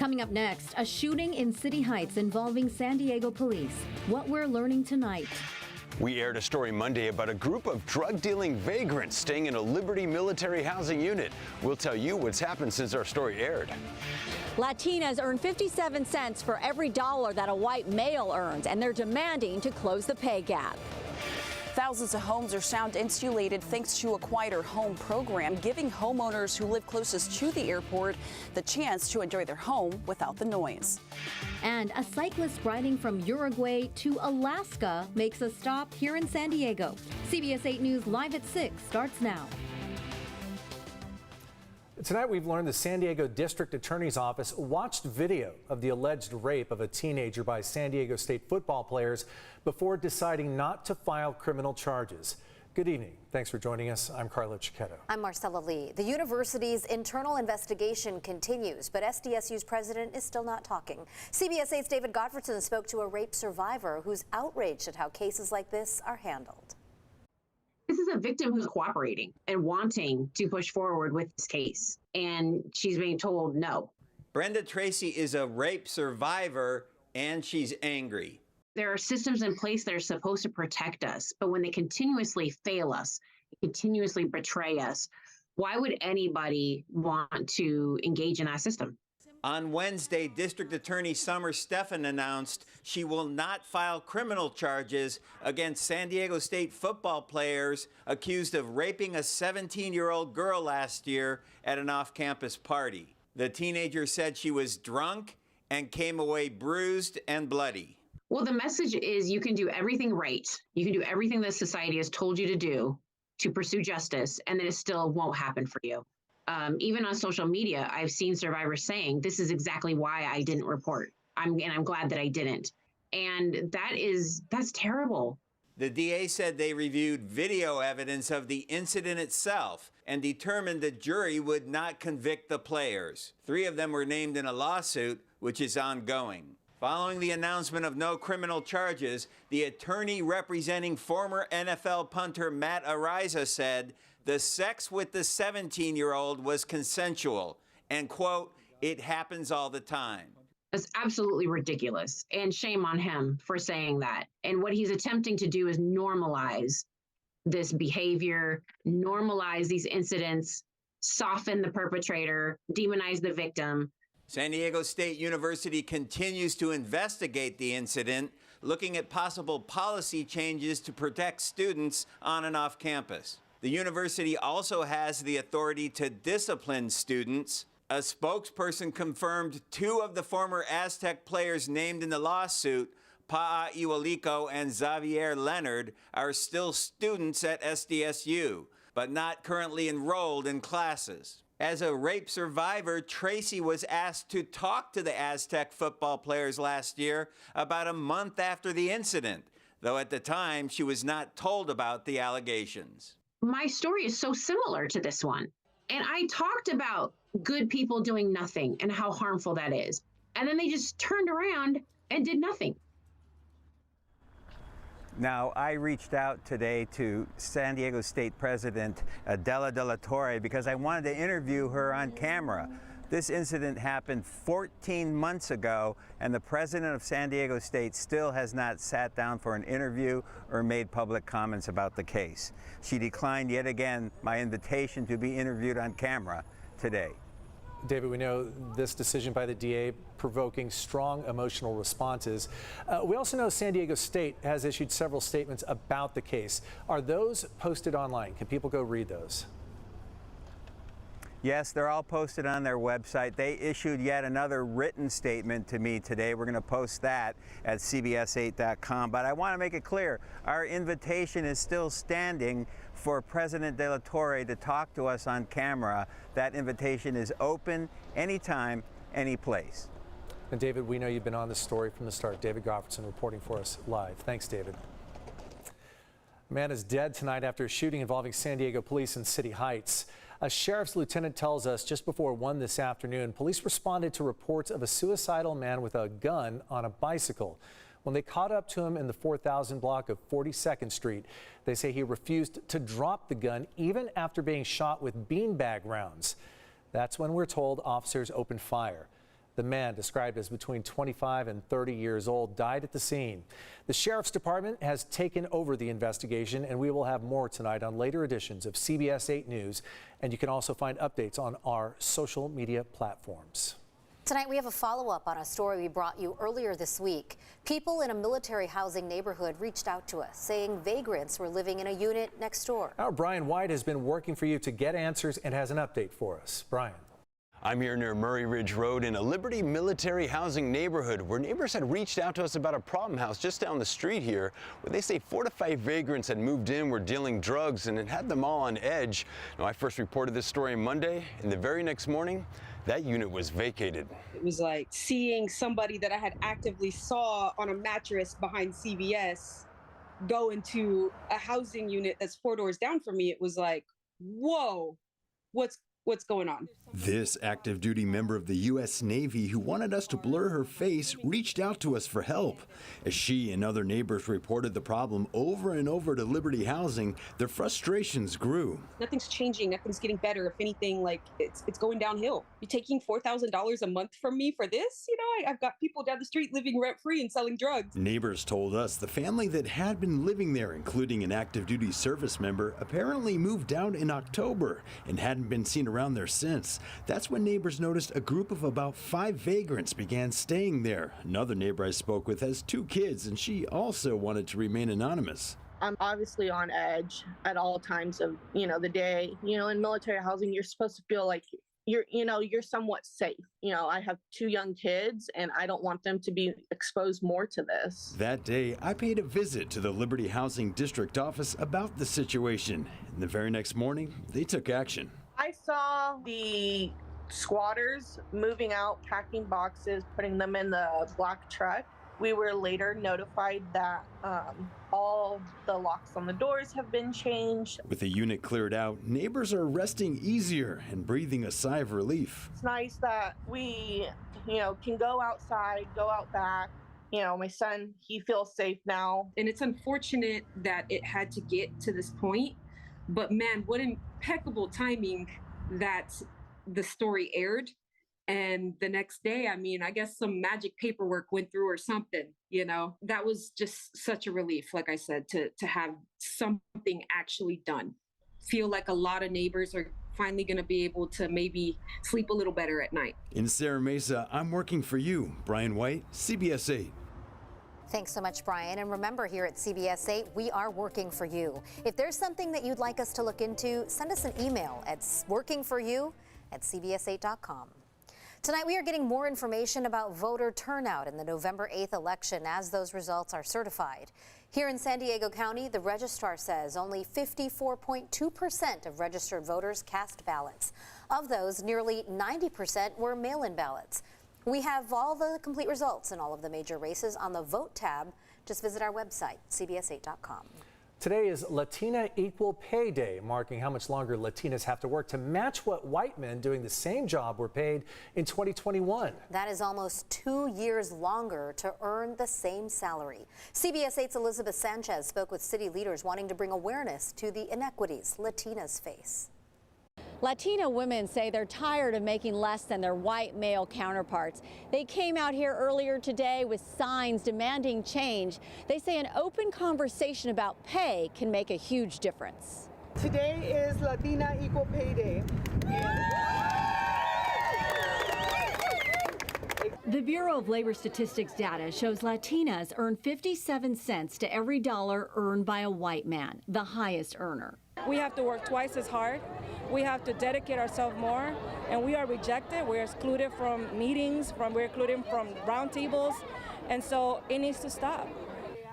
Coming up next, a shooting in City Heights involving San Diego police. What we're learning tonight. We aired a story Monday about a group of drug-dealing vagrants staying in a Liberty military housing unit. We'll tell you what's happened since our story aired. Latinas earn 57 cents for every dollar that a white male earns, and they're demanding to close the pay gap. Thousands of homes are sound insulated thanks to a quieter home program, giving homeowners who live closest to the airport the chance to enjoy their home without the noise. And a cyclist riding from Uruguay to Alaska makes a stop here in San Diego. CBS 8 News Live at 6 starts now. Tonight we've learned the San Diego District Attorney's Office watched video of the alleged rape of a teenager by San Diego State football players before deciding not to file criminal charges. Good evening. Thanks for joining us. I'm Carla Chiquetto. I'm Marcella Lee. The university's internal investigation continues, but SDSU's president is still not talking. CBS 8's David Gottfredson spoke to a rape survivor who's outraged at how cases like this are handled. This is a victim who's cooperating and wanting to push forward with this case, and she's being told no. Brenda Tracy is a rape survivor, and she's angry. There are systems in place that are supposed to protect us, but when they continuously fail us, continuously betray us, why would anybody want to engage in that system? On Wednesday, District Attorney Summer Stephan announced she will not file criminal charges against San Diego State football players accused of raping a 17-year-old girl last year at an off-campus party. The teenager said she was drunk and came away bruised and bloody. Well, the message is you can do everything right. You can do everything that society has told you to do to pursue justice, and then it still won't happen for you. Even on social media, I've seen survivors saying, this is exactly why I didn't report. I'm glad that I didn't. And that's terrible. The DA said they reviewed video evidence of the incident itself and determined the jury would not convict the players. 3 of them were named in a lawsuit, which is ongoing. Following the announcement of no criminal charges, the attorney representing former NFL punter Matt Araiza said the sex with the 17-year-old was consensual and, quote, it happens all the time. That's absolutely ridiculous, and shame on him for saying that. And what he's attempting to do is normalize this behavior, normalize these incidents, soften the perpetrator, demonize the victim. San Diego State University continues to investigate the incident, looking at possible policy changes to protect students on and off campus. The university also has the authority to discipline students. A spokesperson confirmed 2 of the former Aztec players named in the lawsuit, Pa'a Iwaliko and Xavier Leonard, are still students at SDSU, but not currently enrolled in classes. As a rape survivor, Tracy was asked to talk to the Aztec football players last year about a month after the incident, though at the time she was not told about the allegations. My story is so similar to this one. And I talked about good people doing nothing and how harmful that is. And then they just turned around and did nothing. Now, I reached out today to San Diego State President Adela de la Torre because I wanted to interview her on camera. This incident happened 14 months ago, and the president of San Diego State still has not sat down for an interview or made public comments about the case. She declined yet again my invitation to be interviewed on camera today. David, we know this decision by the DA provoking strong emotional responses. We also know San Diego State has issued several statements about the case. Are those posted online? Can people go read those? Yes, they're all posted on their website. They issued yet another written statement to me today. We're going to post that at CBS8.com. But I want to make it clear, our invitation is still standing for President de la Torre to talk to us on camera. That invitation is open anytime, any place. And David, we know you've been on this story from the start. David Gottfredson reporting for us live. Thanks, David. A man is dead tonight after a shooting involving San Diego police in City Heights. A sheriff's lieutenant tells us just before 1 this afternoon, police responded to reports of a suicidal man with a gun on a bicycle. When they caught up to him in the 4000 block of 42nd Street, they say he refused to drop the gun even after being shot with beanbag rounds. That's when we're told officers opened fire. The man, described as between 25 and 30 years old, died at the scene. The Sheriff's Department has taken over the investigation, and we will have more tonight on later editions of CBS 8 News. And you can also find updates on our social media platforms. Tonight, we have a follow-up on a story we brought you earlier this week. People in a military housing neighborhood reached out to us, saying vagrants were living in a unit next door. Our Brian White has been working for you to get answers and has an update for us. Brian. I'm here near Murray Ridge Road in a Liberty military housing neighborhood where neighbors had reached out to us about a problem house just down the street here where they say 4 to 5 vagrants had moved in, were dealing drugs, and it had them all on edge. Now, I first reported this story Monday, and the very next morning, that unit was vacated. It was like seeing somebody that I had actively saw on a mattress behind CVS go into a housing unit that's 4 doors down from me. It was like, whoa, what's going on? This active duty member of the U.S. Navy who wanted us to blur her face reached out to us for help. As she and other neighbors reported the problem over and over to Liberty Housing, their frustrations grew. Nothing's changing. Nothing's getting better. If anything, like it's going downhill. You're taking $4,000 a month from me for this? You know, I've got people down the street living rent-free and selling drugs. Neighbors told us the family that had been living there, including an active duty service member, apparently moved out in October and hadn't been seen around there since. That's when neighbors noticed a group of about 5 vagrants began staying there. Another neighbor I spoke with has 2 kids, and she also wanted to remain anonymous. I'm obviously on edge at all times of, the day. In military housing, you're supposed to feel like you're somewhat safe. I have 2 young kids, and I don't want them to be exposed more to this. That day, I paid a visit to the Liberty Housing District office about the situation. And the very next morning, they took action. I saw the squatters moving out, packing boxes, putting them in the black truck. We were later notified that all the locks on the doors have been changed. With the unit cleared out, neighbors are resting easier and breathing a sigh of relief. It's nice that we, can go outside, go out back. My son, he feels safe now. And it's unfortunate that it had to get to this point. But man, what impeccable timing that the story aired. And the next day, I guess some magic paperwork went through or something, That was just such a relief, like I said, to have something actually done. Feel like a lot of neighbors are finally going to be able to maybe sleep a little better at night. In Serra Mesa, I'm working for you. Brian White, CBS 8. Thanks so much, Brian. And remember, here at CBS 8, we are working for you. If there's something that you'd like us to look into, send us an email at workingforyou@cbs8.com. Tonight, we are getting more information about voter turnout in the November 8th election as those results are certified. Here in San Diego County, the registrar says only 54.2% of registered voters cast ballots. Of those, nearly 90% were mail-in ballots. We have all the complete results in all of the major races on the Vote tab. Just visit our website, cbs8.com. Today is Latina Equal Pay Day, marking how much longer Latinas have to work to match what white men doing the same job were paid in 2021. That is almost 2 years longer to earn the same salary. CBS 8's Elizabeth Sanchez spoke with city leaders wanting to bring awareness to the inequities Latinas face. Latina women say they're tired of making less than their white male counterparts. They came out here earlier today with signs demanding change. They say an open conversation about pay can make a huge difference. Today is Latina Equal Pay Day. The Bureau of Labor Statistics data shows Latinas earn 57 cents to every dollar earned by a white man, the highest earner. We have to work twice as hard. We have to dedicate ourselves more, and we are rejected. We're excluded from meetings, we're excluded from roundtables, and so it needs to stop.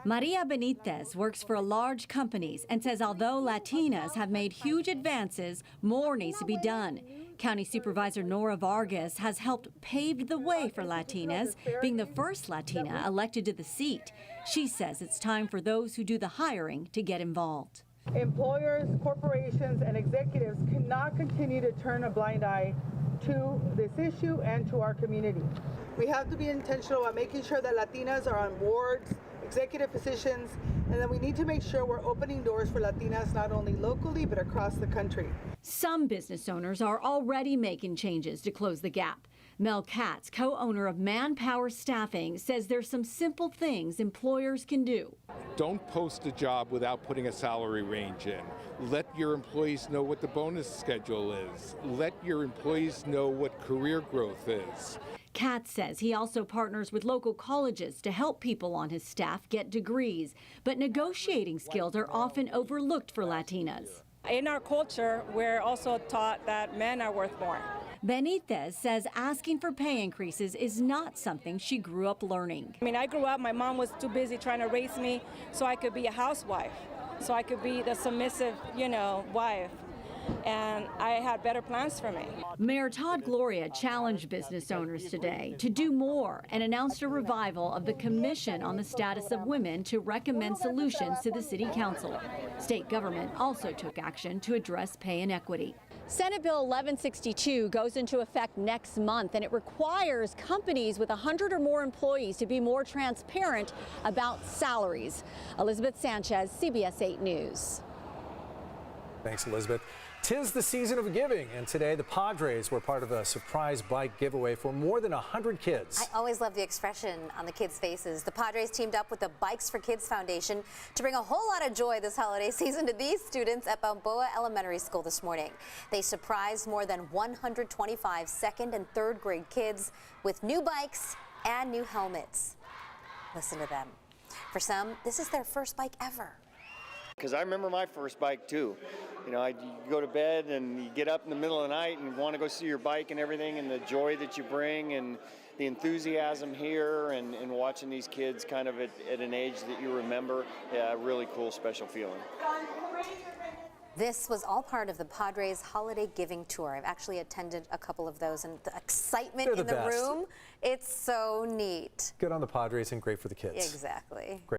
Maria Benitez works for large companies and says although Latinas have made huge advances, more needs to be done. County Supervisor Nora Vargas has helped pave the way for Latinas, being the first Latina elected to the seat. She says it's time for those who do the hiring to get involved. Employers, corporations, and executives cannot continue to turn a blind eye to this issue and to our community. We have to be intentional about making sure that Latinas are on boards, executive positions, and then we need to make sure we're opening doors for Latinas not only locally but across the country. Some business owners are already making changes to close the gap. Mel Katz, co-owner of Manpower Staffing, says there's some simple things employers can do. Don't post a job without putting a salary range in. Let your employees know what the bonus schedule is. Let your employees know what career growth is. Katz says he also partners with local colleges to help people on his staff get degrees, but negotiating skills are often overlooked for Latinas. In our culture, we're also taught that men are worth more. Benitez says asking for pay increases is not something she grew up learning. I mean, I grew up, my mom was too busy trying to raise me so I could be a housewife, so I could be the submissive, wife. And I had better plans for me. Mayor Todd Gloria challenged business owners today to do more and announced a revival of the Commission on the Status of Women to recommend solutions to the City Council. State government also took action to address pay inequity. Senate Bill 1162 goes into effect next month, and it requires companies with 100 or more employees to be more transparent about salaries. Elizabeth Sanchez, CBS 8 News. Thanks, Elizabeth. 'Tis the season of giving, and today the Padres were part of a surprise bike giveaway for more than 100 kids. I always love the expression on the kids' faces. The Padres teamed up with the Bikes for Kids Foundation to bring a whole lot of joy this holiday season to these students at Balboa Elementary School this morning. They surprised more than 125 second and third grade kids with new bikes and new helmets. Listen to them. For some, this is their first bike ever. Because I remember my first bike too. You go to bed and you get up in the middle of the night and want to go see your bike and everything, and the joy that you bring and the enthusiasm here and watching these kids kind of at an age that you remember. Yeah, really cool, special feeling. This was all part of the Padres holiday giving tour. I've actually attended a couple of those, and the excitement in the room, it's so neat. Good on the Padres and great for the kids. Exactly. Great.